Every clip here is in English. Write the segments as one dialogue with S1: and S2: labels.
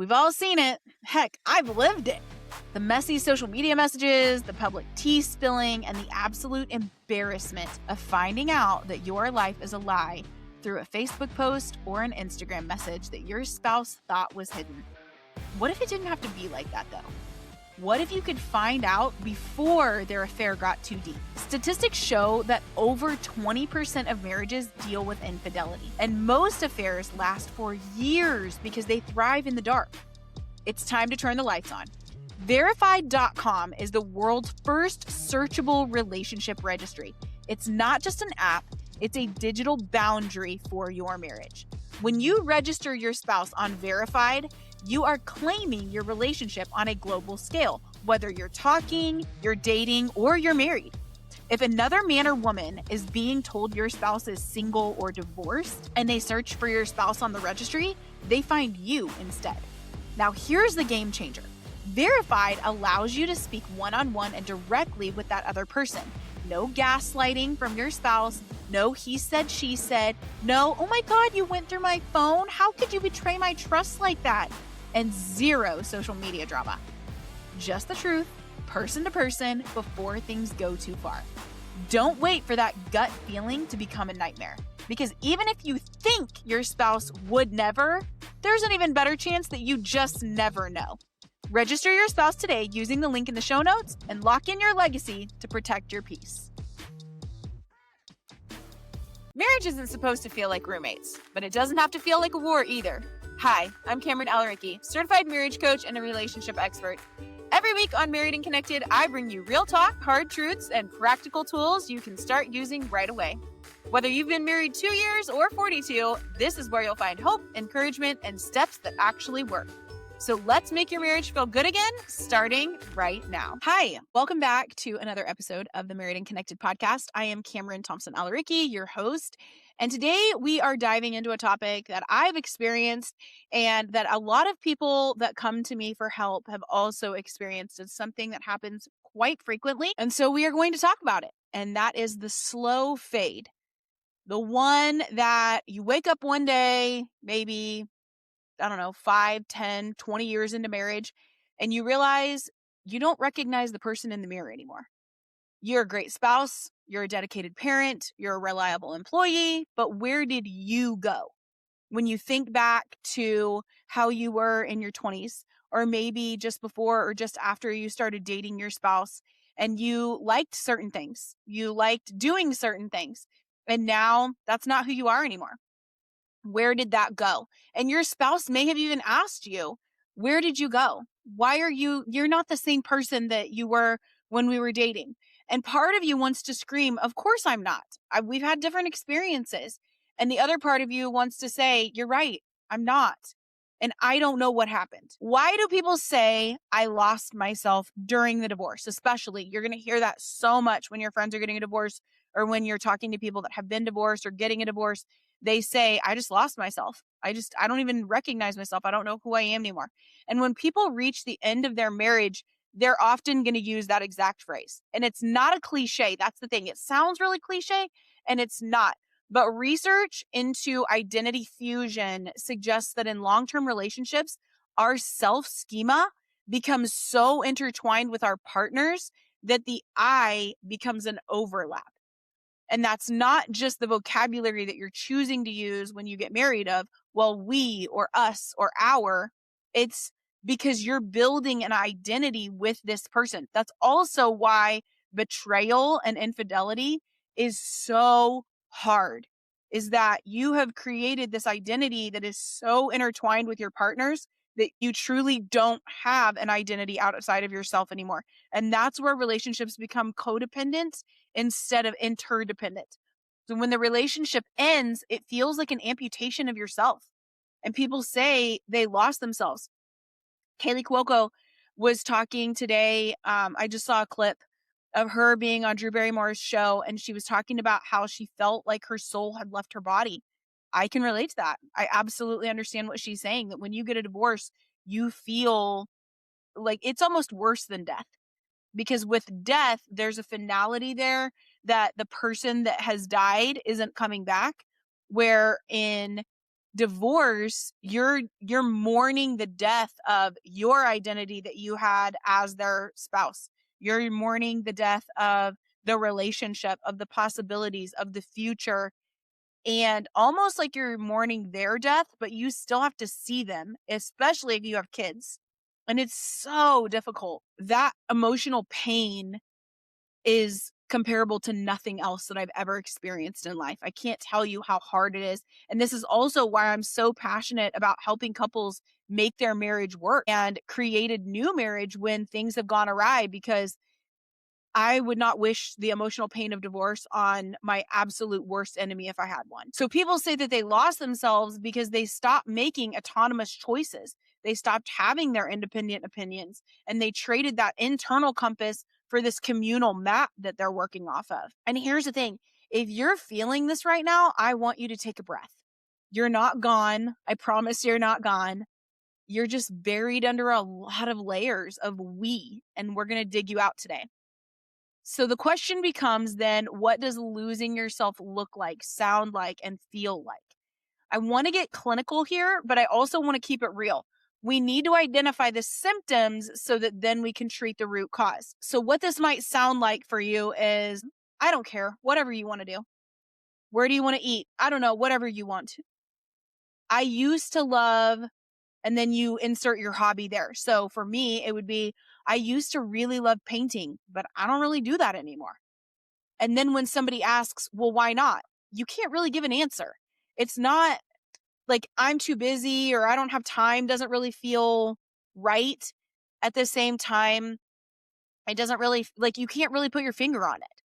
S1: We've all seen it. Heck, I've lived it. The messy social media messages, the public tea spilling, and the absolute embarrassment of finding out that your life is a lie through a Facebook post or an Instagram message that your spouse thought was hidden. What if it didn't have to be like that, though? What if you could find out before their affair got too deep? Statistics show that over 20% of marriages deal with infidelity, and most affairs last for years because they thrive in the dark. It's time to turn the lights on. Verified.com is the world's first searchable relationship registry. It's not just an app, it's a digital boundary for your marriage. When you register your spouse on Verified, you are claiming your relationship on a global scale, whether you're talking, you're dating, or you're married. If another man or woman is being told your spouse is single or divorced, and they search for your spouse on the registry, they find you instead. Now here's the game changer. Verified allows you to speak one-on-one and directly with that other person. No gaslighting from your spouse, no he said, she said, no, oh my God, you went through my phone? How could you betray my trust like that? And zero social media drama. Just the truth, person to person, before things go too far. Don't wait for that gut feeling to become a nightmare. Because even if you think your spouse would never, there's an even better chance that you just never know. Register your spouse today using the link in the show notes and lock in your legacy to protect your peace. Marriage isn't supposed to feel like roommates, but it doesn't have to feel like a war either. Hi, I'm Kameran Alareqi, certified marriage coach and a relationship expert. Every week on Married and Connected, I bring you real talk, hard truths, and practical tools you can start using right away. Whether you've been married 2 years or 42, this is where you'll find hope, encouragement, and steps that actually work. So let's make your marriage feel good again, starting right now. Hi, welcome back to another episode of the Married and Connected podcast. I am Kameran Alareqi, your host. And today we are diving into a topic that I've experienced and that a lot of people that come to me for help have also experienced. It's something that happens quite frequently. And so we are going to talk about it. And that is the slow fade. The one that you wake up one day, maybe 5, 10, 20 years into marriage, and you realize you don't recognize the person in the mirror anymore. You're a great spouse, you're a dedicated parent, you're a reliable employee, but where did you go? When you think back to how you were in your 20s, or maybe just before or just after you started dating your spouse, and you liked certain things, you liked doing certain things, and now that's not who you are anymore. Where did that go? And your spouse may have even asked you, where did you go? Why are you're not the same person that you were when we were dating. And part of you wants to scream, of course I'm not. We've had different experiences. And the other part of you wants to say, you're right, I'm not. And I don't know what happened. Why do people say I lost myself during the divorce? Especially, you're going to hear that so much when your friends are getting a divorce or when you're talking to people that have been divorced or getting a divorce. They say, I just lost myself. I don't even recognize myself. I don't know who I am anymore. And when people reach the end of their marriage, they're often going to use that exact phrase. And it's not a cliche. That's the thing. It sounds really cliche and it's not. But research into identity fusion suggests that in long-term relationships, our self-schema becomes so intertwined with our partners that the I becomes an overlap. And that's not just the vocabulary that you're choosing to use when you get married of, well, we or us or our. It's because you're building an identity with this person. That's also why betrayal and infidelity is so hard, is that you have created this identity that is so intertwined with your partners that you truly don't have an identity outside of yourself anymore. And that's where relationships become codependent instead of interdependent. So when the relationship ends, it feels like an amputation of yourself. And people say they lost themselves. Kaylee Cuoco was talking today. I just saw a clip of her being on Drew Barrymore's show, and she was talking about how she felt like her soul had left her body. I can relate to that. I absolutely understand what she's saying, that when you get a divorce, you feel like it's almost worse than death. Because with death, there's a finality there that the person that has died isn't coming back. Where in Divorce, you're mourning the death of your identity that you had as their spouse. You're mourning the death of the relationship, of the possibilities, of the future. And almost like you're mourning their death, but you still have to see them, especially if you have kids. And it's so difficult. That emotional pain is comparable to nothing else that I've ever experienced in life. I can't tell you how hard it is. And this is also why I'm so passionate about helping couples make their marriage work and created new marriage when things have gone awry, because I would not wish the emotional pain of divorce on my absolute worst enemy if I had one. So people say that they lost themselves because they stopped making autonomous choices. They stopped having their independent opinions, and they traded that internal compass for this communal map that they're working off of. And here's the thing. If you're feeling this right now, I want you to take a breath. You're not gone. I promise you're not gone. You're just buried under a lot of layers of we, and we're going to dig you out today. So the question becomes then, what does losing yourself look like, sound like, and feel like? I want to get clinical here, but I also want to keep it real. We need to identify the symptoms so that then we can treat the root cause. So what this might sound like for you is, I don't care, whatever you want to do. Where do you want to eat? I don't know, whatever you want. I used to love, and then you insert your hobby there. So for me, it would be, I used to really love painting, but I don't really do that anymore. And then when somebody asks, well, why not? You can't really give an answer. It's not like I'm too busy or I don't have time, doesn't really feel right. At the same time, it doesn't really, like, you can't really put your finger on it.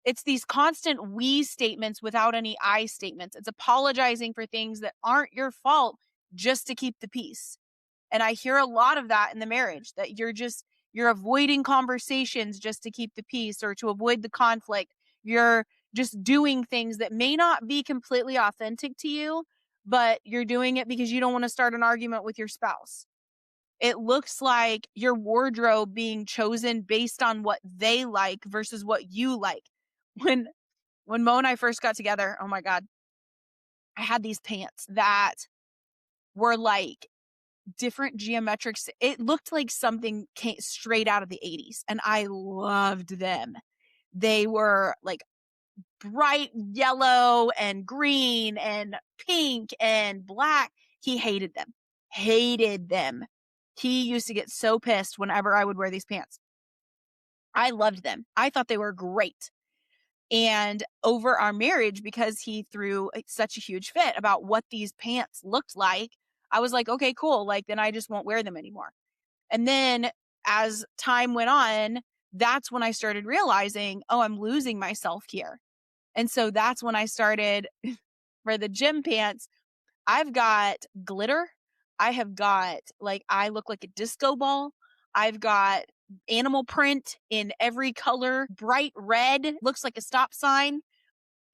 S1: It's these constant we statements without any I statements. It's apologizing for things that aren't your fault just to keep the peace. And I hear a lot of that in the marriage, that you're avoiding conversations just to keep the peace or to avoid the conflict. You're just doing things that may not be completely authentic to you, but you're doing it because you don't want to start an argument with your spouse. It looks like your wardrobe being chosen based on what they like versus what you like. When Mo and I first got together, oh my God, I had these pants that were like different geometrics. It looked like something came straight out of the 80s, and I loved them. They were like bright yellow and green and pink and black. He hated them. Hated them. He used to get so pissed whenever I would wear these pants. I loved them. I thought they were great. And over our marriage, because he threw such a huge fit about what these pants looked like, I was like, okay, cool. Like, then I just won't wear them anymore. And then as time went on, that's when I started realizing, oh, I'm losing myself here. And so that's when I started for the gym pants. I've got glitter. I have got, like, I look like a disco ball. I've got animal print in every color, bright red, looks like a stop sign.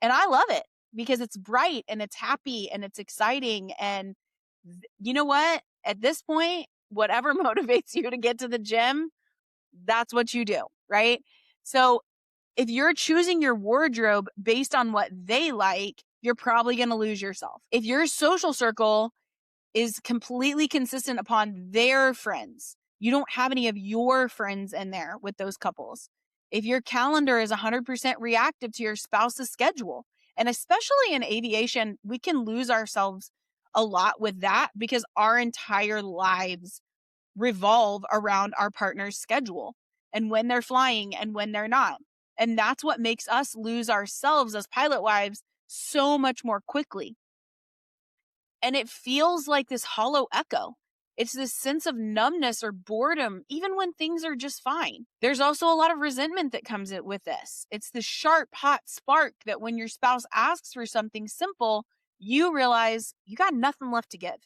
S1: And I love it because it's bright and it's happy and it's exciting. And you know what? At this point, whatever motivates you to get to the gym, that's what you do, right? So if you're choosing your wardrobe based on what they like, you're probably going to lose yourself. If your social circle is completely consistent upon their friends, you don't have any of your friends in there with those couples. If your calendar is 100% reactive to your spouse's schedule, and especially in aviation, we can lose ourselves a lot with that because our entire lives revolve around our partner's schedule and when they're flying and when they're not. And that's what makes us lose ourselves as pilot wives so much more quickly. And it feels like this hollow echo. It's this sense of numbness or boredom, even when things are just fine. There's also a lot of resentment that comes with this. It's the sharp, hot spark that when your spouse asks for something simple, you realize you got nothing left to give.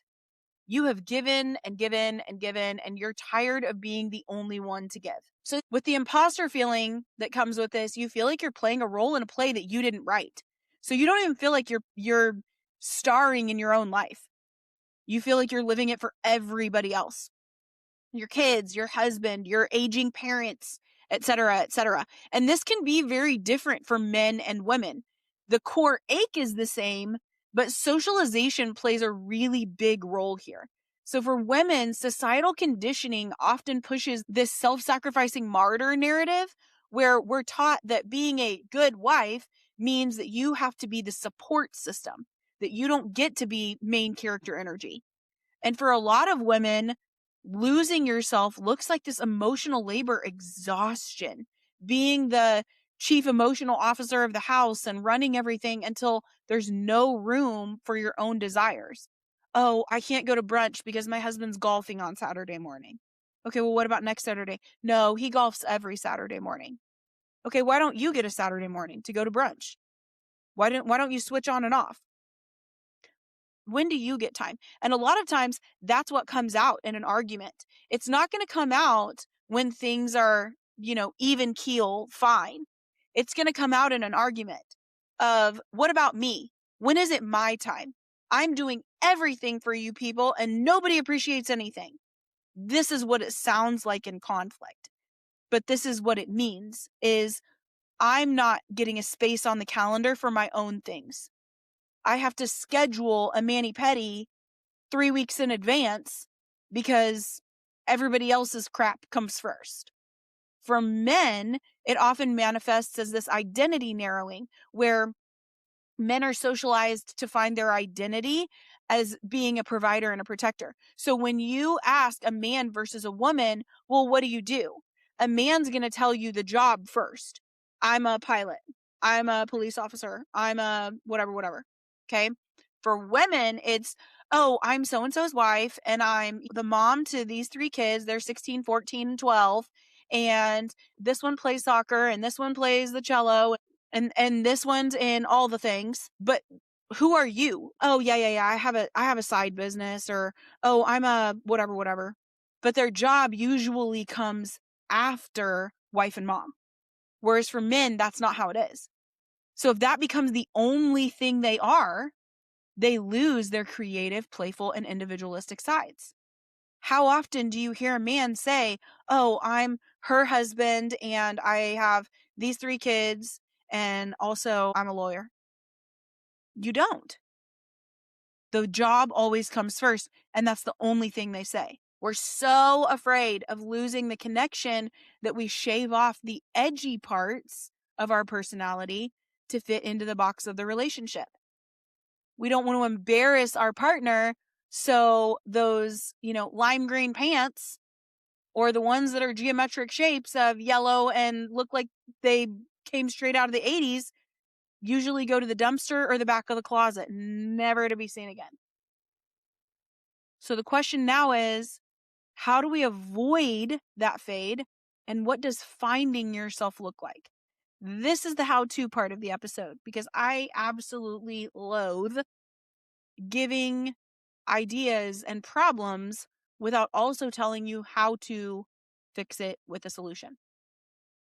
S1: You have given and given and given, and you're tired of being the only one to give. So with the imposter feeling that comes with this, you feel like you're playing a role in a play that you didn't write. So you don't even feel like you're starring in your own life. You feel like you're living it for everybody else. Your kids, your husband, your aging parents, etc., etc. And this can be very different for men and women. The core ache is the same, But socialization plays a really big role here. So for women, societal conditioning often pushes this self-sacrificing martyr narrative where we're taught that being a good wife means that you have to be the support system, that you don't get to be main character energy. And for a lot of women, losing yourself looks like this emotional labor exhaustion, being the chief emotional officer of the house and running everything until there's no room for your own desires. Oh, I can't go to brunch because my husband's golfing on Saturday morning. Okay, well, what about next Saturday? No, he golfs every Saturday morning. Okay, why don't you get a Saturday morning to go to brunch? Why don't you switch on and off? When do you get time? And a lot of times that's what comes out in an argument. It's not going to come out when things are, even keel, fine. It's going to come out in an argument of, what about me? When is it my time? I'm doing everything for you people and nobody appreciates anything. This is what it sounds like in conflict. But this is what it means is I'm not getting a space on the calendar for my own things. I have to schedule a mani-pedi 3 weeks in advance because everybody else's crap comes first. For men, it often manifests as this identity narrowing where men are socialized to find their identity as being a provider and a protector. So when you ask a man versus a woman, well, what do you do? A man's going to tell you the job first. I'm a pilot. I'm a police officer. I'm a whatever. Okay. For women, it's, oh, I'm so-and-so's wife and I'm the mom to these 3 kids. They're 16, 14, and 12. And this one plays soccer and this one plays the cello and this one's in all the things. But who are you? Oh, yeah. I have a side business or, oh, I'm a whatever. But their job usually comes after wife and mom. Whereas for men, that's not how it is. So if that becomes the only thing they are, they lose their creative, playful, and individualistic sides. How often do you hear a man say, oh, I'm her husband and I have these 3 kids and also I'm a lawyer? You don't. The job always comes first, and that's the only thing they say. We're so afraid of losing the connection that we shave off the edgy parts of our personality to fit into the box of the relationship. We don't want to embarrass our partner, so those, lime green pants or the ones that are geometric shapes of yellow and look like they came straight out of the 80s usually go to the dumpster or the back of the closet, never to be seen again. So the question now is, how do we avoid that fade? And what does finding yourself look like? This is the how-to part of the episode because I absolutely loathe giving ideas and problems without also telling you how to fix it with a solution.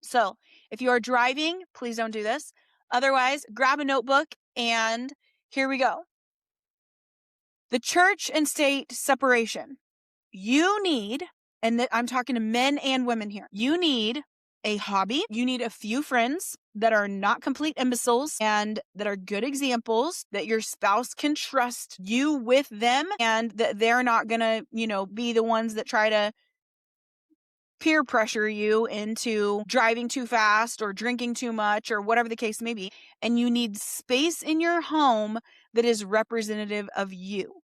S1: So if you are driving, please don't do this. Otherwise, grab a notebook and here we go. The church and state separation. You need, and I'm talking to men and women here, you need a hobby. You need a few friends that are not complete imbeciles and that are good examples that your spouse can trust you with them and that they're not going to, be the ones that try to peer pressure you into driving too fast or drinking too much or whatever the case may be. And you need space in your home that is representative of you.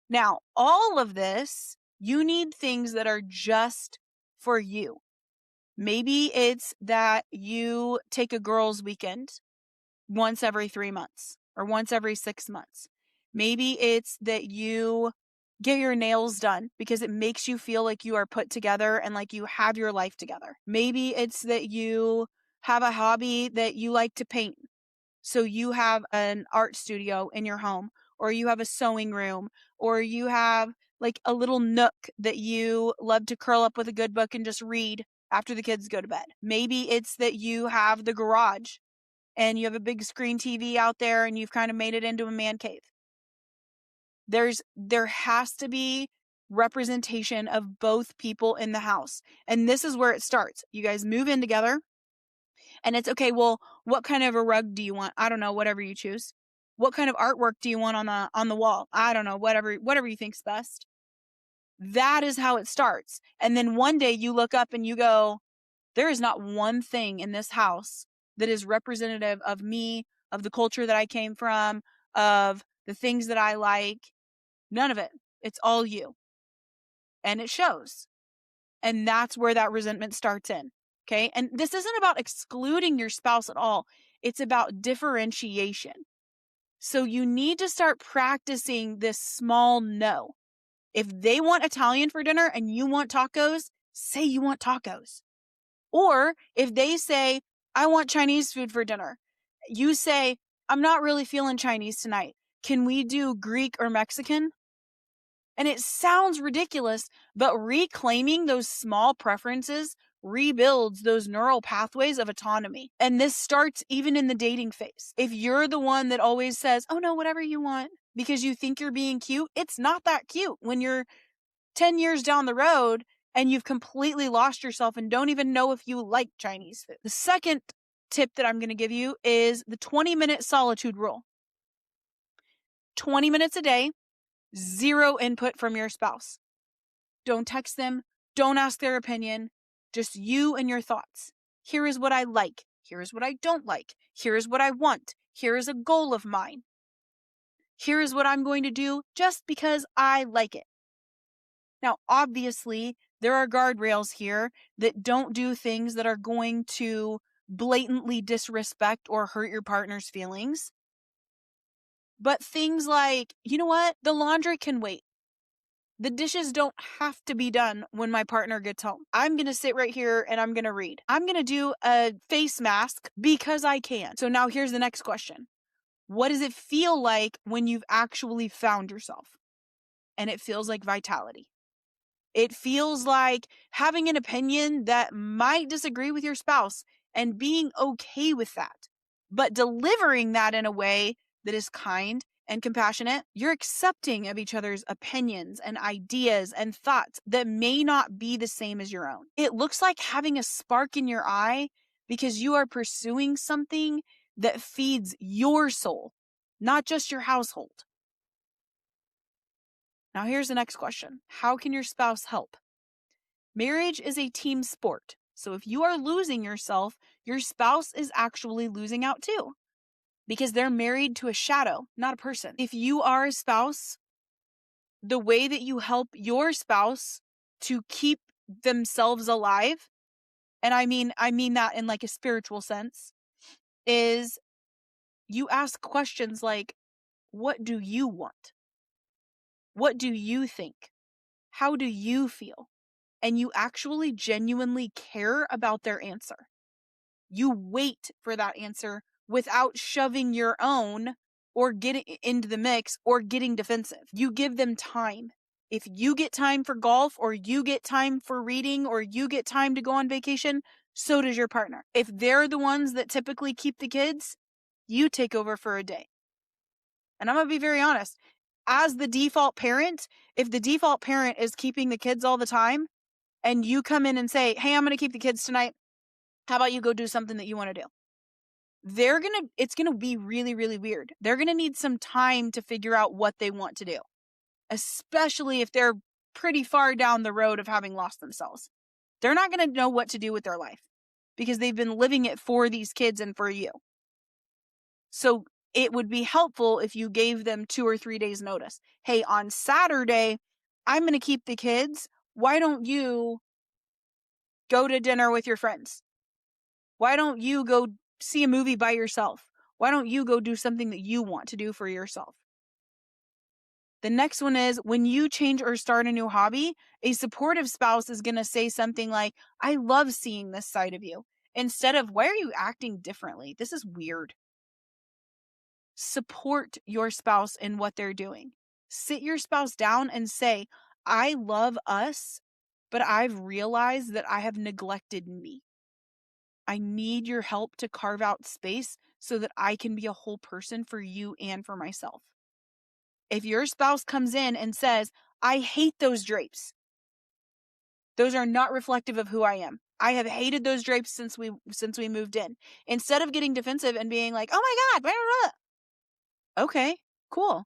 S1: Now, all of this, you need things that are just for you. Maybe it's that you take a girls' weekend once every 3 months or once every 6 months. Maybe it's that you get your nails done because it makes you feel like you are put together and like you have your life together. Maybe it's that you have a hobby that you like to paint. So you have an art studio in your home, or you have a sewing room, or you have like a little nook that you love to curl up with a good book and just read after the kids go to bed. Maybe it's that you have the garage and you have a big screen TV out there and you've kind of made it into a man cave. There has to be representation of both people in the house. And this is where it starts. You guys move in together and it's okay. Well, what kind of a rug do you want? I don't know, whatever you choose. What kind of artwork do you want on the wall? I don't know, whatever you think's best. That is how it starts. And then one day you look up and you go, there is not one thing in this house that is representative of me, of the culture that I came from, of the things that I like. None of it. It's all you. And it shows. And that's where that resentment starts in. Okay. And this isn't about excluding your spouse at all. It's about differentiation. So you need to start practicing this small no. If they want Italian for dinner and you want tacos, say you want tacos. Or if they say, I want Chinese food for dinner, you say, I'm not really feeling Chinese tonight. Can we do Greek or Mexican? And it sounds ridiculous, but reclaiming those small preferences rebuilds those neural pathways of autonomy. And this starts even in the dating phase. If you're the one that always says, oh no, whatever you want, because you think you're being cute, it's not that cute when you're 10 years down the road and you've completely lost yourself and don't even know if you like Chinese food. The second tip that I'm going to give you is the 20-minute solitude rule. 20 minutes a day, zero input from your spouse. Don't text them. Don't ask their opinion. Just you and your thoughts. Here is what I like. Here is what I don't like. Here is what I want. Here is a goal of mine. Here is what I'm going to do just because I like it. Now, obviously, there are guardrails here that don't do things that are going to blatantly disrespect or hurt your partner's feelings. But things like, you know what? The laundry can wait. The dishes don't have to be done when my partner gets home. I'm going to sit right here and I'm going to read. I'm going to do a face mask because I can. So now here's the next question. What does it feel like when you've actually found yourself? And it feels like vitality. It feels like having an opinion that might disagree with your spouse and being okay with that, but delivering that in a way that is kind and compassionate. You're accepting of each other's opinions and ideas and thoughts that may not be the same as your own. It looks like having a spark in your eye because you are pursuing something that feeds your soul, not just your household. Now, here's the next question. How can your spouse help? Marriage is a team sport. So if you are losing yourself, your spouse is actually losing out too, because they're married to a shadow, not a person. If you are a spouse, the way that you help your spouse to keep themselves alive, and I mean that in like a spiritual sense, is you ask questions like, what do you want? What do you think? How do you feel? And you actually genuinely care about their answer. You wait for that answer without shoving your own or getting into the mix or getting defensive. You give them time. If you get time for golf or you get time for reading or you get time to go on vacation, so does your partner. If they're the ones that typically keep the kids, you take over for a day. And I'm going to be very honest. As the default parent, if the default parent is keeping the kids all the time and you come in and say, hey, I'm going to keep the kids tonight. How about you go do something that you want to do? It's going to be really, really weird. They're going to need some time to figure out what they want to do, especially if they're pretty far down the road of having lost themselves. They're not going to know what to do with their life because they've been living it for these kids and for you. So it would be helpful if you gave them 2 or 3 days notice. Hey, on Saturday, I'm going to keep the kids. Why don't you go to dinner with your friends? Why don't you go see a movie by yourself? Why don't you go do something that you want to do for yourself? The next one is when you change or start a new hobby, a supportive spouse is going to say something like, I love seeing this side of you. Instead of, why are you acting differently? This is weird. Support your spouse in what they're doing. Sit your spouse down and say, I love us, but I've realized that I have neglected me. I need your help to carve out space so that I can be a whole person for you and for myself. If your spouse comes in and says, I hate those drapes. Those are not reflective of who I am. I have hated those drapes since we moved in. Instead of getting defensive and being like, oh my God, blah, blah, blah. Okay, cool.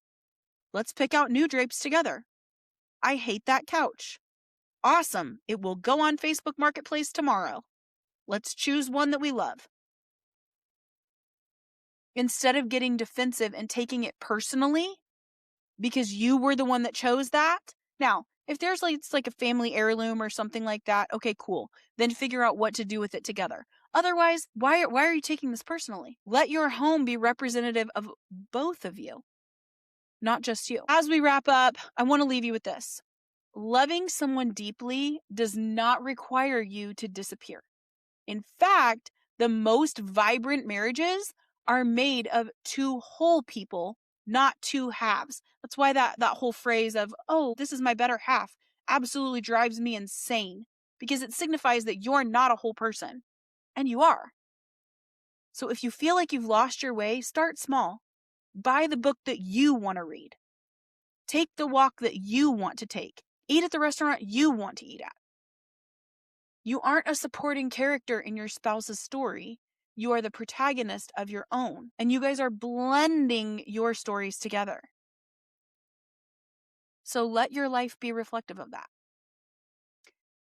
S1: Let's pick out new drapes together. I hate that couch. Awesome. It will go on Facebook Marketplace tomorrow. Let's choose one that we love. Instead of getting defensive and taking it personally because you were the one that chose that. Now, if there's it's like a family heirloom or something like that, okay, cool. Then figure out what to do with it together. Otherwise, why are you taking this personally? Let your home be representative of both of you, not just you. As we wrap up, I want to leave you with this. Loving someone deeply does not require you to disappear. In fact, the most vibrant marriages are made of two whole people, not two halves. That's why that whole phrase of, oh, this is my better half, absolutely drives me insane, because it signifies that you're not a whole person, and you are. So if you feel like you've lost your way, start small. Buy the book that you want to read. Take the walk that you want to take. Eat at the restaurant you want to eat at. You aren't a supporting character in your spouse's story. You are the protagonist of your own, and you guys are blending your stories together. So let your life be reflective of that.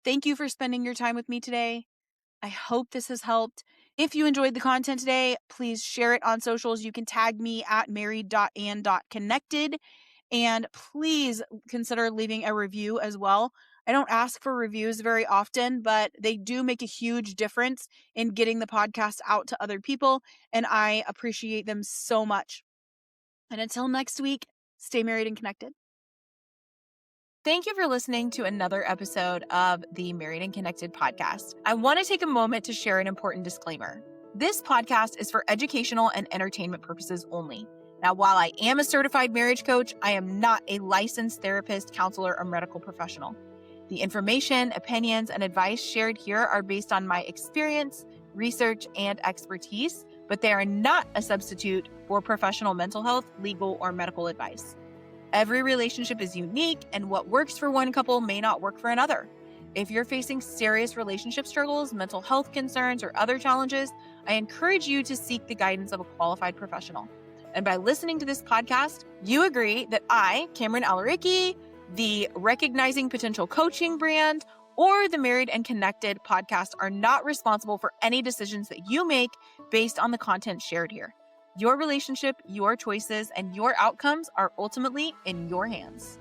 S1: Thank you for spending your time with me today. I hope this has helped. If you enjoyed the content today, please share it on socials. You can tag me at married.and.connected. And please consider leaving a review as well. I don't ask for reviews very often, but they do make a huge difference in getting the podcast out to other people, and I appreciate them so much. And until next week, stay married and connected. Thank you for listening to another episode of the Married and Connected podcast. I want to take a moment to share an important disclaimer. This podcast is for educational and entertainment purposes only. Now, while I am a certified marriage coach, I am not a licensed therapist, counselor, or medical professional. The information, opinions, and advice shared here are based on my experience, research, and expertise, but they are not a substitute for professional mental health, legal, or medical advice. Every relationship is unique, and what works for one couple may not work for another. If you're facing serious relationship struggles, mental health concerns, or other challenges, I encourage you to seek the guidance of a qualified professional. And by listening to this podcast, you agree that I, Kameran Alareqi, the Recognizing Potential Coaching brand, or the Married and Connected podcast are not responsible for any decisions that you make based on the content shared here. Your relationship, your choices, and your outcomes are ultimately in your hands.